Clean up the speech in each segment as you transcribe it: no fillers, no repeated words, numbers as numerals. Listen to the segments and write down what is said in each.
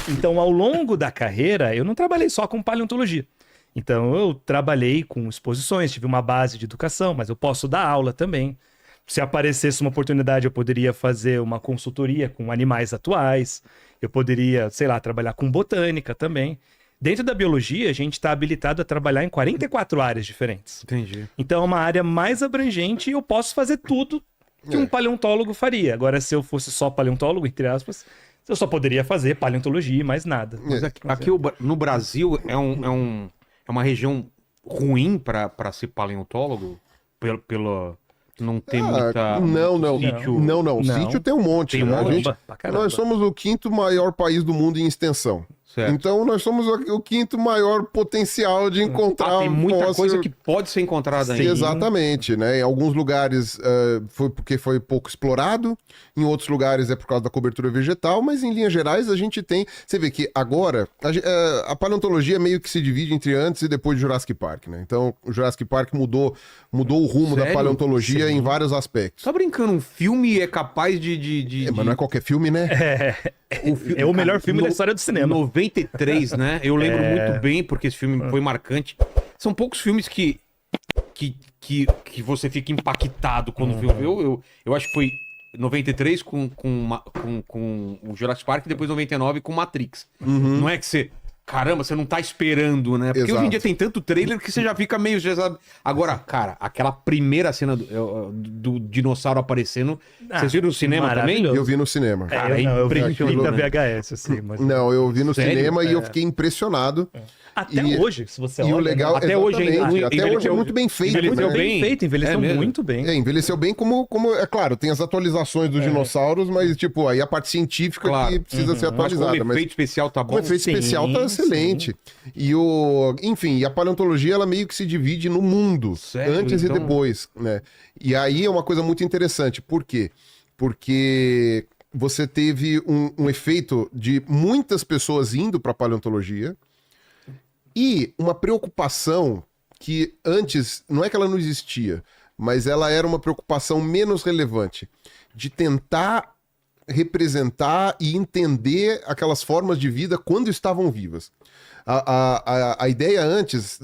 Então, ao longo da carreira, eu não trabalhei só com paleontologia. Então, eu trabalhei com exposições, tive uma base de educação, mas eu posso dar aula também. Se aparecesse uma oportunidade, eu poderia fazer uma consultoria com animais atuais. Eu poderia, sei lá, trabalhar com botânica também. Dentro da biologia, a gente está habilitado a trabalhar em 44 áreas diferentes. Entendi. Então, é uma área mais abrangente e eu posso fazer tudo que um paleontólogo faria. Agora, se eu fosse só paleontólogo, entre aspas, eu só poderia fazer paleontologia e mais nada. Mas aqui no Brasil é uma região ruim para ser paleontólogo? Pelo não ter muita... Sítio. Não. Sítio tem um monte. Tem um né? monte? Nós somos o 5º maior país do mundo em extensão. Certo. Então nós somos o 5º maior potencial de encontrar tem muita fóssil. coisa que pode ser encontrada ainda. Exatamente, né? Em alguns lugares foi porque foi pouco explorado, em outros lugares é por causa da cobertura vegetal, mas em linhas gerais a gente tem... Você vê que agora a paleontologia meio que se divide entre antes e depois de Jurassic Park, né? Então o Jurassic Park mudou o rumo da Sério? paleontologia em vários aspectos. Tá brincando, um filme é capaz de... Mas não é qualquer filme, né? É o melhor filme da história do cinema. 93, né? Eu lembro muito bem, porque esse filme foi marcante. São poucos filmes que você fica impactado quando viu. Eu acho que foi 93 com o Jurassic Park e depois 99 com Matrix. Não é que você... Caramba, você não tá esperando, né? Porque hoje em dia tem tanto trailer que você já fica meio... Já sabe. Agora, cara, aquela primeira cena do dinossauro aparecendo... Vocês viram no cinema também? Eu vi no cinema. Cara, eu vi impressionante. da VHS, assim. Mas... Não, eu vi no Sério? cinema e eu fiquei impressionado. Até hoje, se você E olha... o legal, Até hoje ainda até hoje é muito bem feito. envelheceu né? bem. Envelheceu mesmo? muito bem. Envelheceu bem como... É claro, tem as atualizações dos dinossauros, mas, tipo, aí a parte científica que precisa ser Mas atualizada. como efeito especial tá bom. O efeito especial tá excelente. E enfim, a paleontologia, ela meio que se divide no mundo, Sério? antes Então... e depois, né? E aí é uma coisa muito interessante. Por quê? Porque você teve um efeito de muitas pessoas indo para paleontologia e uma preocupação que antes, não é que ela não existia, mas ela era uma preocupação menos relevante, de tentar representar e entender aquelas formas de vida quando estavam vivas. A ideia antes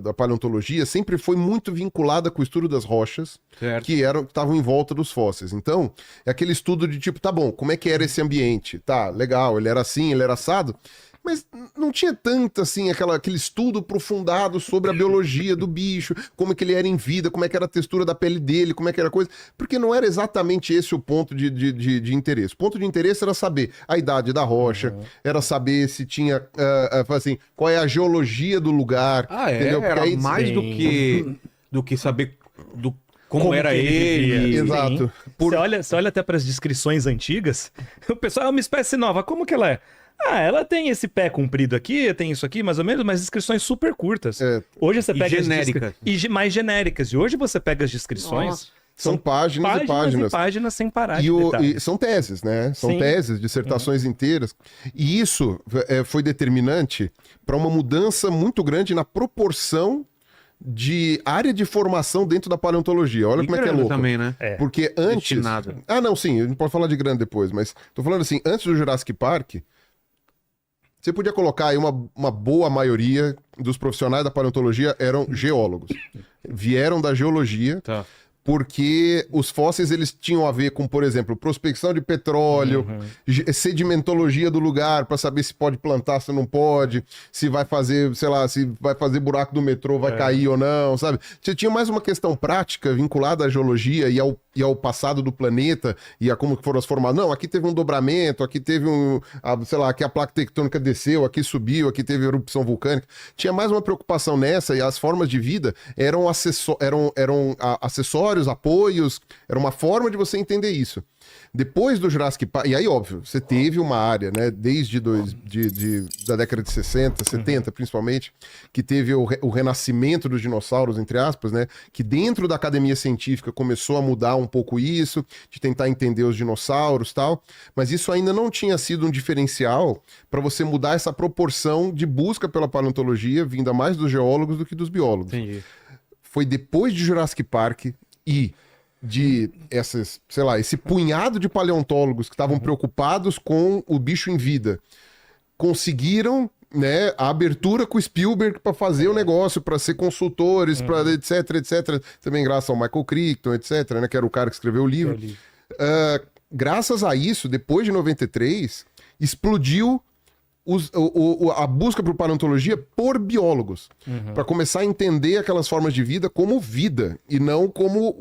da paleontologia sempre foi muito vinculada com o estudo das rochas, Certo. que estavam em volta dos fósseis. Então, é aquele estudo de tipo, tá bom, como é que era esse ambiente? Tá, legal, ele era assim, ele era assado, mas não tinha tanto assim aquele estudo aprofundado sobre a biologia do bicho, como é que ele era em vida, como é que era a textura da pele dele, como é que era a coisa, porque não era exatamente esse o ponto de interesse. O ponto de interesse era saber a idade da rocha, era saber se tinha, assim, qual é a geologia do lugar. Entendeu? Era aí, mais do que saber como era que ele ele. vivia. Exato. Você olha até para as descrições antigas, o pessoal é uma espécie nova, como que ela é? Ela tem esse pé comprido aqui, tem isso aqui, mais ou menos, mas descrições super curtas. Hoje você pega genéricas. mais genéricas. E hoje você pega as descrições... Nossa. São páginas e páginas. E páginas sem parar E são teses, né? São Sim. teses, dissertações inteiras. E isso foi determinante para uma mudança muito grande na proporção de área de formação dentro da paleontologia. Olha como é que é louco. Também, né? Porque antes... Destinado. Não, sim, a gente pode falar de grande depois, mas tô falando assim, antes do Jurassic Park, você podia colocar aí uma boa maioria dos profissionais da paleontologia eram geólogos. Vieram da geologia. Tá. Porque os fósseis eles tinham a ver com, por exemplo, prospecção de petróleo, sedimentologia do lugar para saber se pode plantar, se não pode, se vai fazer, sei lá, se vai fazer buraco do metrô, vai cair ou não, sabe? Você tinha mais uma questão prática vinculada à geologia e ao passado do planeta e a como foram as formações. Não, aqui teve um dobramento, aqui teve sei lá, aqui a placa tectônica desceu, aqui subiu, aqui teve erupção vulcânica. Tinha mais uma preocupação nessa e as formas de vida eram acessórios, apoios, era uma forma de você entender isso. Depois do Jurassic Park, e aí óbvio, você teve uma área, né, desde da década de 60, 70 principalmente, que teve o renascimento dos dinossauros, entre aspas, né, que dentro da academia científica começou a mudar um pouco isso, de tentar entender os dinossauros e tal, mas isso ainda não tinha sido um diferencial para você mudar essa proporção de busca pela paleontologia, vinda mais dos geólogos do que dos biólogos. Entendi. Foi depois de Jurassic Park e de esse punhado de paleontólogos que estavam preocupados com o bicho em vida, conseguiram, né, a abertura com o Spielberg para fazer o negócio, para ser consultores, para etc. Também graças ao Michael Crichton, etc., né, que era o cara que escreveu o livro. Graças a isso, depois de 93, explodiu a busca por paleontologia por biólogos, para começar a entender aquelas formas de vida como vida e não como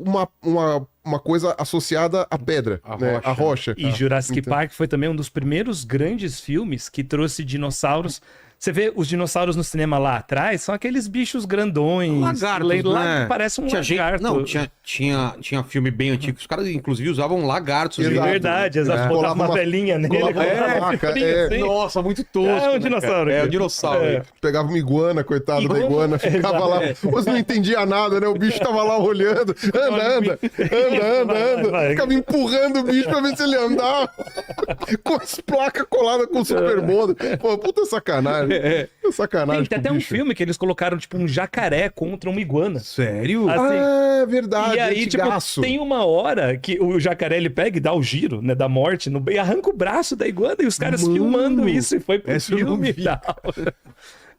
uma coisa associada à pedra, à rocha. E Jurassic Park foi também um dos primeiros grandes filmes que trouxe dinossauros. Você vê os dinossauros no cinema lá atrás, são aqueles bichos grandões. Lagartos, né? Parece um tinha lagarto. Não, tinha filme bem antigo. Os caras, inclusive, usavam lagartos. Exato. É verdade, exato. Colava uma velhinha nele. Nossa, muito tosco. É um dinossauro. É um dinossauro. Pegava uma iguana, coitado da iguana, ficava lá. Você não entendia nada, né? O bicho tava lá olhando. Anda. Ficava empurrando o bicho pra ver se ele andava. Com as placas coladas com o Super Bonder. Pô, puta sacanagem. Sacanagem. Tem até um filme que eles colocaram, tipo, um jacaré contra uma iguana. Sério? Assim, É verdade. e aí, tipo, tem uma hora que o jacaré, ele pega e dá o giro, né, da morte, e arranca o braço da iguana, e os caras filmando isso, e foi pro filme e tal.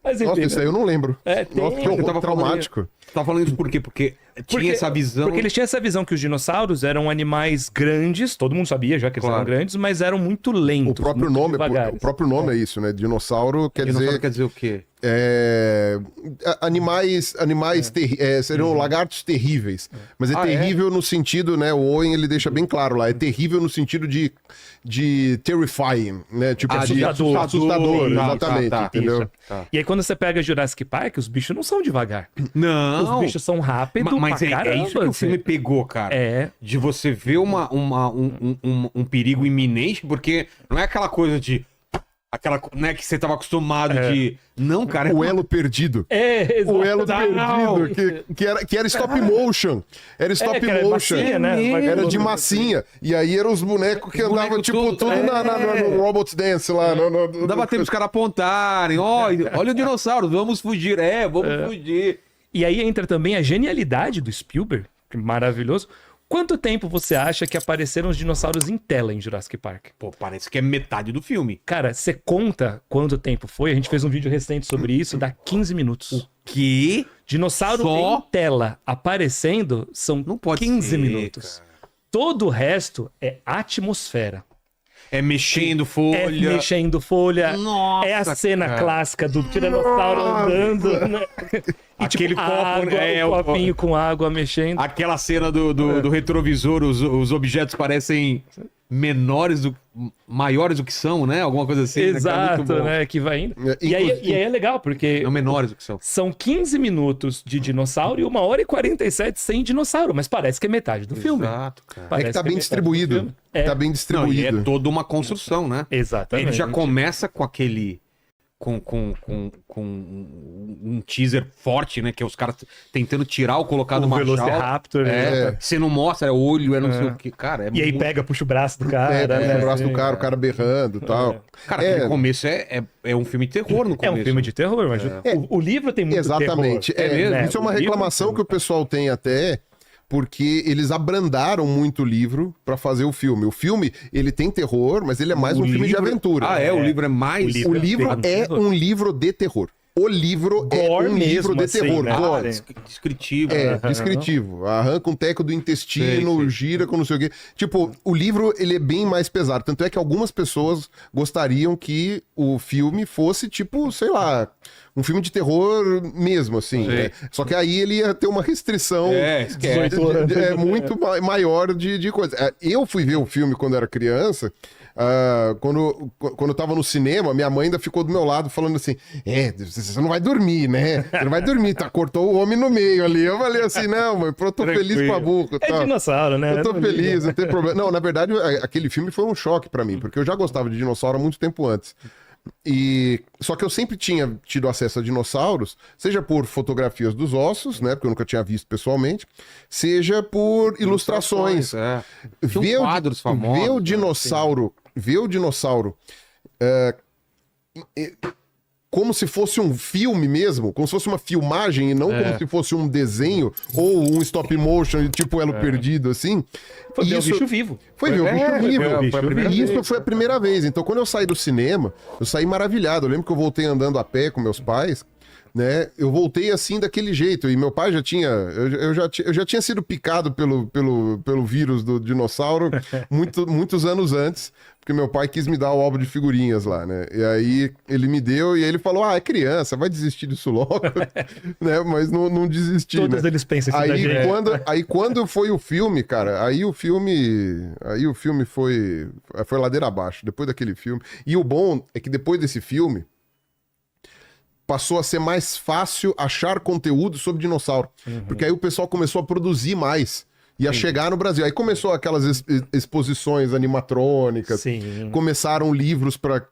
Mas, enfim, Nossa, isso aí eu não lembro. Nossa, que horror traumático. Você tava falando isso por quê? Porque tinha essa visão... Porque eles tinham essa visão que os dinossauros eram animais grandes, todo mundo sabia já que eles eram grandes, mas eram muito lentos. O próprio nome é isso, né? Dinossauro quer dizer o quê? Animais seriam lagartos terríveis. Mas é terrível no sentido, né? O Owen ele deixa bem claro lá. É terrível no sentido de terrifying, né? Tipo assustador, exatamente. Entendeu? E aí quando você pega Jurassic Park, os bichos não são devagar. Não. Os bichos são rápidos. Mas é isso que o filme pegou, cara. De você ver um perigo iminente, porque não é aquela coisa de. Né, que você tava acostumado de. Não, cara. O elo perdido. Exato. O elo perdido. Que era stop motion. Era stop motion. Massinha, né? Era de massinha. E aí eram os bonecos que andavam, tipo, tudo no Robot Dance lá. Dava tempo os caras apontarem. Olha o dinossauro, vamos fugir. Vamos fugir. E aí entra também a genialidade do Spielberg, que é maravilhoso. Quanto tempo você acha que apareceram os dinossauros em tela em Jurassic Park? Pô, parece que é metade do filme. Cara, você conta quanto tempo foi? A gente fez um vídeo recente sobre isso, dá 15 minutos. O quê? Dinossauro em tela aparecendo são 15 minutos. Cara. Todo o resto é atmosfera. É mexendo folha. Nossa, é a cena clássica do tiranossauro andando, né? E, aquele tipo, copo, o copinho com água mexendo. Aquela cena do retrovisor, os objetos parecem maiores do que são, né? Alguma coisa assim. Exato, né? Que vai indo. E aí é legal, porque... menores do que são. São 15 minutos de dinossauro e 1h e 47 sem dinossauro, mas parece que é metade do filme. Exato, cara. Parece que tá bem distribuído. Tá bem distribuído. Não, e é toda uma construção, né? Exatamente. Ele já começa com aquele... Com um teaser forte, né? Que é os caras tentando tirar ou colocar do Marshall. Velociraptor. Você não mostra, é olho, não sei o que. Cara, e aí pega, puxa o braço do cara. Puxa o braço do cara, o cara berrando e tal. Cara, no começo é um filme de terror no começo. É um filme de terror, mas o livro tem muito terror. Exatamente. Isso é uma reclamação que o pessoal tem até... Porque eles abrandaram muito o livro pra fazer o filme. O filme, ele tem terror, mas ele é mais um filme de aventura. O livro é mais... O livro é um livro de terror. O livro é um livro de terror. Descritivo. Descritivo. Arranca um teco do intestino, gira com não sei o quê. Tipo, o livro, ele é bem mais pesado. Tanto é que algumas pessoas gostariam que o filme fosse, tipo, sei lá... Um filme de terror mesmo, assim. Né? Só que aí ele ia ter uma restrição muito maior de coisa. Eu fui ver o filme quando era criança. Quando eu tava no cinema, minha mãe ainda ficou do meu lado falando assim: você não vai dormir, né? Você não vai dormir, tá? Cortou o homem no meio ali. Eu falei assim: não, mãe, eu tô feliz com a boca. É dinossauro, né? Eu tô feliz, não tem problema. Não, na verdade, aquele filme foi um choque pra mim, porque eu já gostava de dinossauro há muito tempo antes. Só que eu sempre tinha tido acesso a dinossauros, seja por fotografias dos ossos, né? Porque eu nunca tinha visto pessoalmente, seja por ilustrações. Ver quadros famosos. Ver o dinossauro. como se fosse um filme mesmo, como se fosse uma filmagem e não como se fosse um desenho ou um stop motion, tipo Elo Perdido, assim. Foi ver o bicho vivo. Foi ver o bicho vivo. foi a primeira E isso vez. foi a primeira vez. Então, quando eu saí do cinema, eu saí maravilhado. Eu lembro que eu voltei andando a pé com meus pais, né? Eu voltei assim daquele jeito. E meu pai já tinha. Eu já tinha sido picado pelo vírus do dinossauro muitos anos antes. Porque meu pai quis me dar o álbum de figurinhas lá, né? E aí ele me deu e aí ele falou: é criança, vai desistir disso logo, né? Mas não desisti, Todos né? eles pensam isso da gente. Aí quando foi o filme, cara, aí o filme foi ladeira abaixo, depois daquele filme. E o bom é que depois desse filme passou a ser mais fácil achar conteúdo sobre dinossauro. Porque aí o pessoal começou a produzir mais. Ia chegar no Brasil. Aí começou aquelas exposições animatrônicas. Sim. Começaram livros para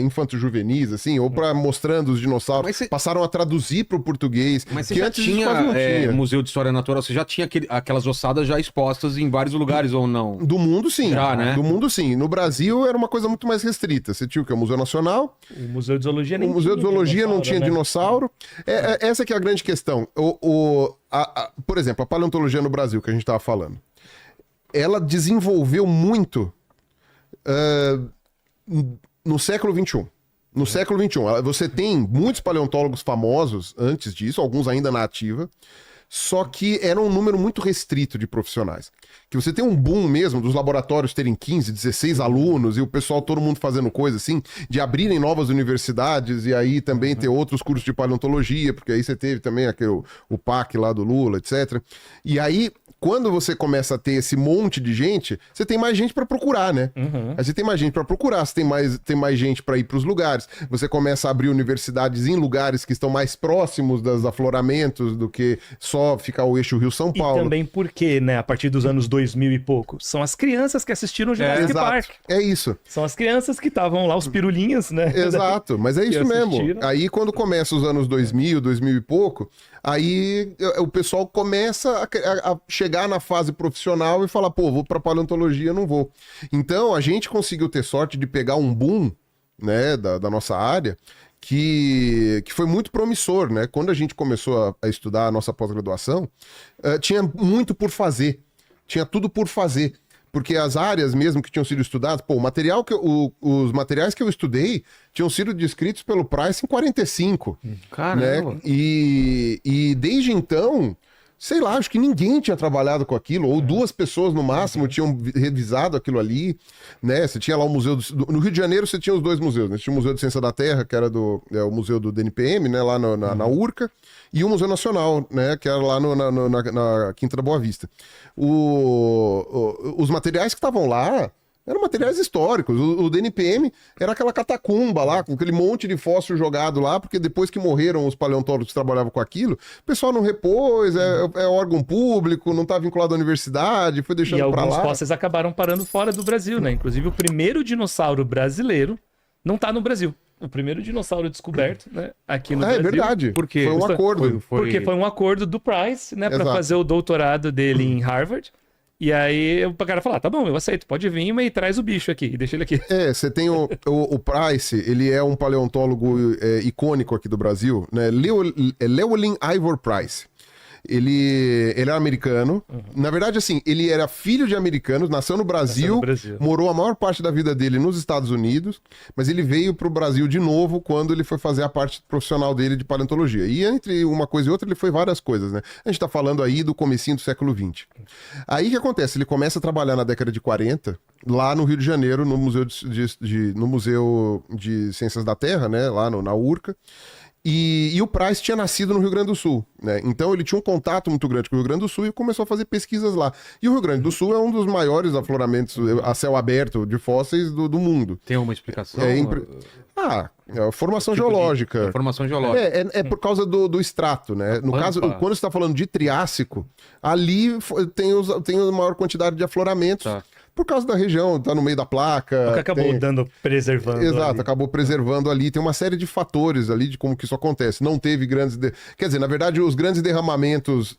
infanto-juvenis, assim, ou para mostrando os dinossauros. Passaram a traduzir para o português. Mas você que já antes tinha, quase não tinha. Museu de História Natural, você já tinha aquelas ossadas já expostas em vários lugares ou não? Do mundo, sim. Já, né? Do mundo, sim. No Brasil era uma coisa muito mais restrita. Você tinha o que? O Museu Nacional. O Museu de Zoologia nem O Museu de Zoologia não tinha né? dinossauro. Essa que é a grande questão. Por exemplo, a paleontologia no Brasil, que a gente estava falando, ela desenvolveu muito no século XXI. No século XXI. Você tem muitos paleontólogos famosos antes disso, alguns ainda na ativa, só que era um número muito restrito de profissionais. Que você tem um boom mesmo dos laboratórios terem 15, 16 alunos e o pessoal, todo mundo fazendo coisa assim, de abrirem novas universidades e aí também ter outros cursos de paleontologia, porque aí você teve também o PAC lá do Lula, etc. E aí, quando você começa a ter esse monte de gente, você tem mais gente para procurar, né? Aí você tem mais gente para procurar, você tem mais gente para ir para os lugares. Você começa a abrir universidades em lugares que estão mais próximos dos afloramentos do que só ficar o eixo Rio-São Paulo. E também porque, né, a partir dos anos 2000 e pouco, são as crianças que assistiram o Jurassic Park. É isso. São as crianças que estavam lá, os pirulinhas, né? Exato, mas é que isso mesmo. assistiram. Aí quando começa os anos 2000, 2000 e pouco, aí o pessoal começa a chegar na fase profissional e falar, pô, vou pra paleontologia, não vou. Então a gente conseguiu ter sorte de pegar um boom, né, da nossa área, que foi muito promissor, né? Quando a gente começou a estudar a nossa pós-graduação, tinha muito por fazer. Tinha tudo por fazer. Porque as áreas mesmo que tinham sido estudadas, pô, os materiais que eu estudei tinham sido descritos pelo Price em 45. Caramba. Né? E desde então, sei lá, acho que ninguém tinha trabalhado com aquilo, ou duas pessoas no máximo tinham revisado aquilo ali, né? Você tinha lá o museu no Rio de Janeiro você tinha os dois museus, né? Você tinha o Museu de Ciência da Terra, que era o museu do DNPM, né? Lá na Urca, e o Museu Nacional, né? Que era lá na Quinta da Boa Vista. Os materiais que estavam lá eram materiais históricos. O DNPM era aquela catacumba lá, com aquele monte de fóssil jogado lá, porque depois que morreram os paleontólogos que trabalhavam com aquilo, o pessoal não repôs, é órgão público, não está vinculado à universidade, foi deixando pra lá. E alguns fósseis acabaram parando fora do Brasil, né? Inclusive o primeiro dinossauro brasileiro não tá no Brasil. O primeiro dinossauro descoberto, né, aqui no Brasil. É verdade. Por quê? Foi um acordo. Porque foi um acordo do Price, né, para Exato. fazer o doutorado dele em Harvard. E aí o cara falou, tá bom, eu aceito, pode vir, mas traz o bicho aqui, e deixa ele aqui. Você tem o Price, ele é um paleontólogo icônico aqui do Brasil, né? Llewellyn Ivor Price. Ele é americano. Na verdade, assim, ele era filho de americanos, nasceu no Brasil, morou a maior parte da vida dele nos Estados Unidos, mas ele veio pro Brasil de novo quando ele foi fazer a parte profissional dele de paleontologia. E entre uma coisa e outra, ele foi várias coisas, né? A gente tá falando aí do comecinho do século XX. Aí o que acontece? Ele começa a trabalhar na década de 40, lá no Rio de Janeiro, no Museu no Museu de Ciências da Terra, né? Lá na Urca. E o Price tinha nascido no Rio Grande do Sul, né? Então ele tinha um contato muito grande com o Rio Grande do Sul e começou a fazer pesquisas lá. E o Rio Grande do Sul é um dos maiores afloramentos a céu aberto de fósseis do mundo. Tem uma explicação? Formação geológica. Formação geológica. É por causa do extrato, né? No caso, quando você está falando de Triássico, ali tem a maior quantidade de afloramentos. Tá. Por causa da região, tá no meio da placa. O que acabou preservando. Exato, ali. acabou preservando ali. Tem uma série de fatores ali de como que isso acontece. Não teve grandes... Quer dizer, na verdade, os grandes derramamentos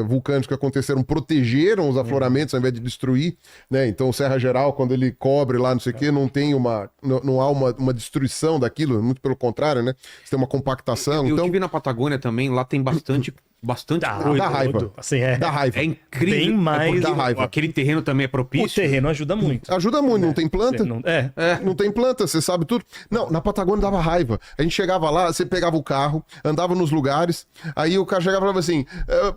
vulcânicos que aconteceram protegeram os afloramentos ao invés de destruir, né? Então, Serra Geral, quando ele cobre lá, não sei o quê, não tem não há uma destruição daquilo, muito pelo contrário, né? Você tem uma compactação. Eu então... estive na Patagônia também, lá tem bastante coisa. Dá raiva. Assim, Dá raiva. É incrível. Bem mais- Dá raiva. Aquele terreno também é O propício. terreno ajuda muito. Ajuda muito, não tem planta? Não, Não tem planta, você sabe tudo. Não, na Patagônia dava raiva. A gente chegava lá, você pegava o carro, andava nos lugares, aí o cara chegava e falava assim,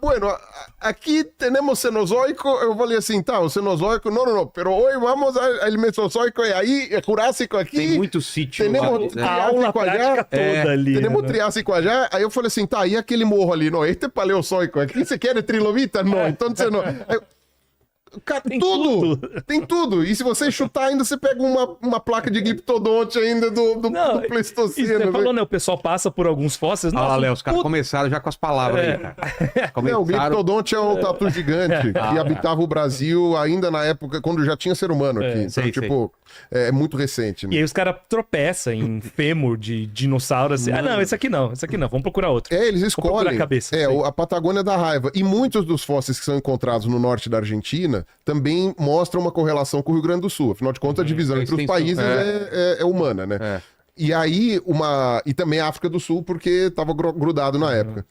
bueno, aqui temos Cenozoico. Eu falei assim, tá, o Cenozoico, não, pero hoje vamos ao Mesozoico, e aí, é Jurássico aqui. Tem muito sítio. Temos lá, né? A aula Triássico allá. prática toda ali. Temos né? Triássico allá. Aí eu falei assim, tá, e aquele morro ali? Não, este é Paleozoico. Aqui você quer trilobita? Não, então você não... Cara, Tem tudo! tudo. Tem tudo! E se você chutar ainda, você pega uma placa de gliptodonte ainda do Não, do e Pleistoceno. você né? falou, né? O pessoal passa por alguns fósseis. Olha lá, Nossa, Léo, os caras puta- começaram já com as palavras aí, cara. Não, o Começaram... gliptodonte é um tatu gigante que habitava o Brasil ainda na época, quando já tinha ser humano aqui. Então, sei, tipo, é muito recente, E né? aí os caras tropeçam em fêmur de dinossauro assim. Ah, não, esse aqui não, vamos procurar outro. É, eles Vou procurar escolhem. a cabeça, É, sim. a Patagônia dá raiva. E muitos dos fósseis que são encontrados no norte da Argentina também mostram uma correlação com o Rio Grande do Sul. Afinal de contas, a divisão a entre os extensão, países é humana, né? É. E aí, e também a África do Sul, porque estava grudado na época.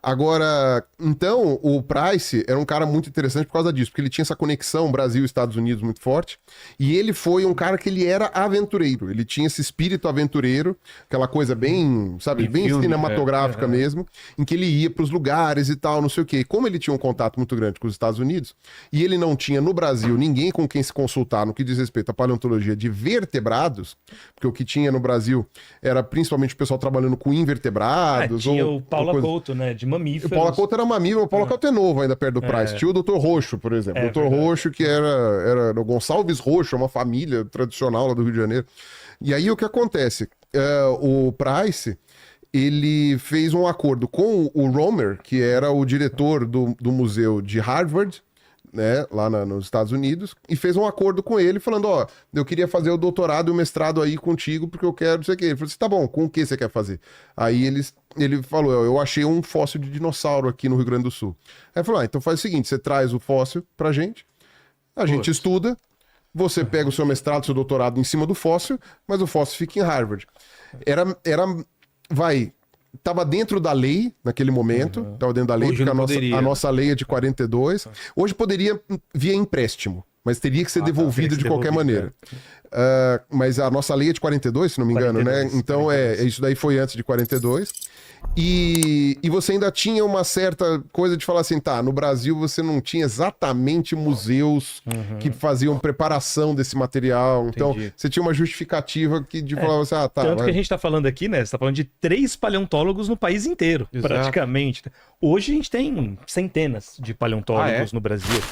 Agora, então, o Price era um cara muito interessante por causa disso, porque ele tinha essa conexão Brasil e Estados Unidos muito forte, e ele foi um cara que ele era aventureiro, ele tinha esse espírito aventureiro, aquela coisa bem, sabe, De bem filme, cinematográfica mesmo, em que ele ia para os lugares e tal, não sei o quê. E como ele tinha um contato muito grande com os Estados Unidos, e ele não tinha no Brasil ninguém com quem se consultar no que diz respeito à paleontologia de vertebrados, porque o que tinha no Brasil era principalmente o pessoal trabalhando com invertebrados. Tinha ou o Paula coisa... Couto, né? De O mamíferos. Paula Couto era mamífero, o Paula Couto é novo ainda perto do Price. Tinha o Dr. Roxo, por exemplo. É o Dr. verdade. Roxo, que era o Gonçalves Roxo, é uma família tradicional lá do Rio de Janeiro. E aí o que acontece? O Price, ele fez um acordo com o Romer, que era o diretor do museu de Harvard, né, lá nos Estados Unidos, e fez um acordo com ele, falando, ó, eu queria fazer o doutorado e o mestrado aí contigo, porque eu quero, não sei o quê. Ele falou assim, tá bom, com o que você quer fazer? Aí ele falou, eu achei um fóssil de dinossauro aqui no Rio Grande do Sul. Aí ele falou, então faz o seguinte, você traz o fóssil pra gente, a gente estuda, você pega o seu mestrado, seu doutorado em cima do fóssil, mas o fóssil fica em Harvard. Tava dentro da lei naquele momento, tava dentro da lei, Hoje porque não a poderia. nossa lei é de 42. Hoje poderia via empréstimo, mas teria que ser devolvido teria que de ser qualquer devolvido, maneira. Mas a nossa lei é de 42, se não me engano, 42, né? Então 42. isso daí foi antes de 42. E você ainda tinha uma certa coisa de falar assim, tá, no Brasil você não tinha exatamente museus que faziam preparação desse material. Então Entendi. você tinha uma justificativa de falar assim, ah, tá. Tanto que vai- a gente tá falando aqui, né? Você tá falando de 3 paleontólogos no país inteiro, Exato. praticamente. Hoje a gente tem centenas de paleontólogos Ah, é? no Brasil.